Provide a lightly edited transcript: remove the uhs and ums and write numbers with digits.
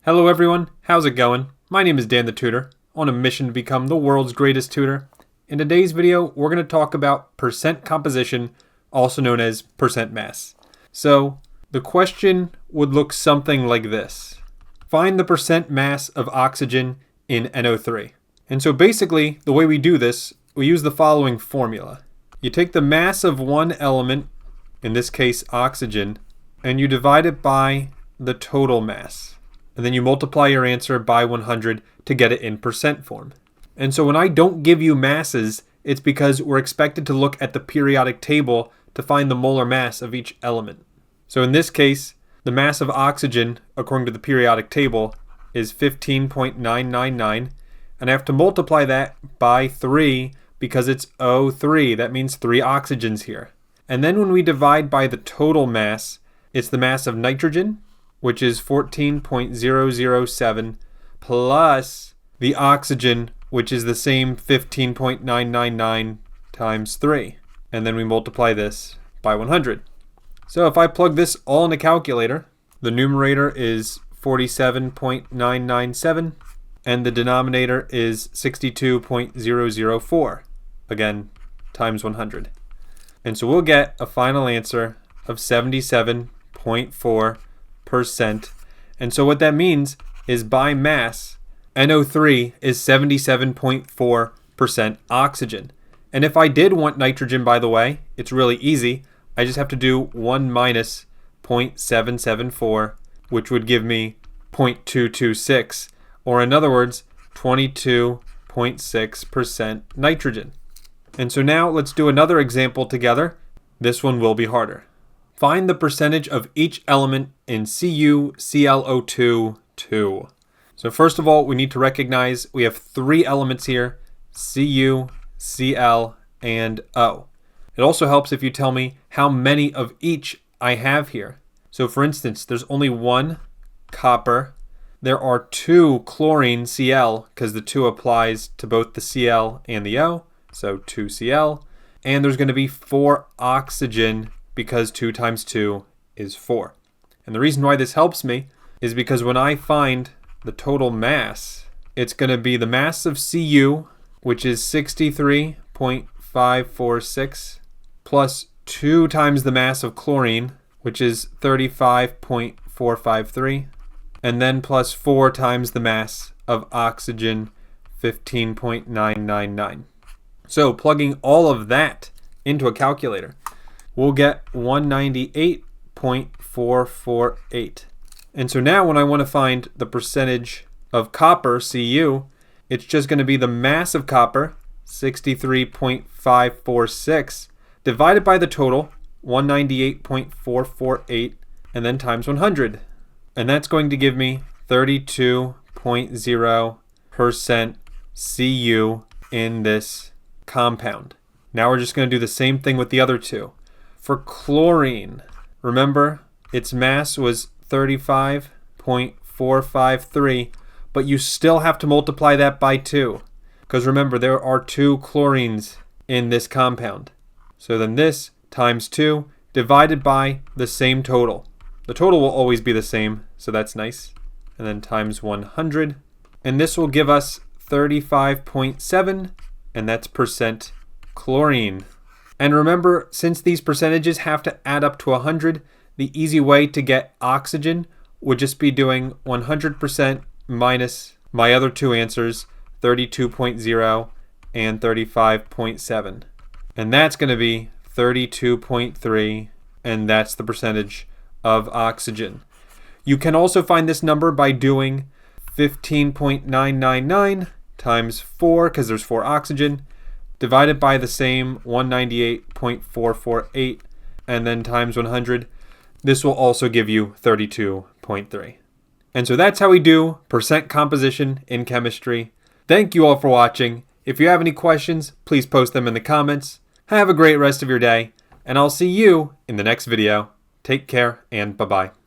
Hello everyone, how's it going? My name is Dan the Tutor, on a mission to become the world's greatest tutor. In today's video, we're going to talk about percent composition, also known as percent mass. So, the question would look something like this. Find the percent mass of oxygen in NO3. And so basically, the way we do this, we use the following formula. You take the mass of one element, in this case oxygen, and you divide it by the total mass. And then you multiply your answer by 100 to get it in percent form. And so when I don't give you masses, it's because we're expected to look at the periodic table to find the molar mass of each element. So in this case, the mass of oxygen, according to the periodic table, is 15.999. And I have to multiply that by 3 because it's O3. That means 3 oxygens here. And then when we divide by the total mass, it's the mass of nitrogen, which is 14.007, plus the oxygen, which is the same 15.999 times 3. And then we multiply this by 100. So if I plug this all in a calculator, the numerator is 47.997, and the denominator is 62.004, again, times 100. And so we'll get a final answer of 77.4%. And so what that means is by mass, NO3 is 77.4% oxygen. And if I did want nitrogen, by the way, it's really easy. I just have to do 1 minus 0.774, which would give me 0.226, or in other words, 22.6% nitrogen. And so now let's do another example together. This one will be harder. Find the percentage of each element in CuClO2, 2. So first of all, we need to recognize we have 3 elements here, Cu, Cl, and O. It also helps if you tell me how many of each I have here. So for instance, there's only 1 copper. There are 2 chlorine Cl, because the 2 applies to both the Cl and the O, so 2 Cl. And there's going to be 4 oxygen, because 2 times 2 is 4. And the reason why this helps me is because when I find the total mass, it's going to be the mass of Cu, which is 63.546, plus 2 times the mass of chlorine, which is 35.453, and then plus 4 times the mass of oxygen, 15.999. So plugging all of that into a calculator, we'll get 198.448. And so now when I want to find the percentage of copper, Cu, it's just going to be the mass of copper, 63.546, divided by the total, 198.448, and then times 100. And that's going to give me 32.0% Cu in this compound. Now we're just going to do the same thing with the other 2. For chlorine, remember its mass was 35.453, but you still have to multiply that by 2. Because remember, there are 2 chlorines in this compound. So then this times 2 divided by the same total. The total will always be the same, so that's nice. And then times 100. And this will give us 35.7, and that's percent chlorine. And remember, since these percentages have to add up to 100, the easy way to get oxygen would just be doing 100% minus my other 2 answers, 32.0 and 35.7. And that's going to be 32.3, and that's the percentage of oxygen. You can also find this number by doing 15.999 times 4, because there's 4 oxygen, divided by the same 198.448, and then times 100. This will also give you 32.3. And so that's how we do percent composition in chemistry. Thank you all for watching. If you have any questions, please post them in the comments. Have a great rest of your day, and I'll see you in the next video. Take care, and bye-bye.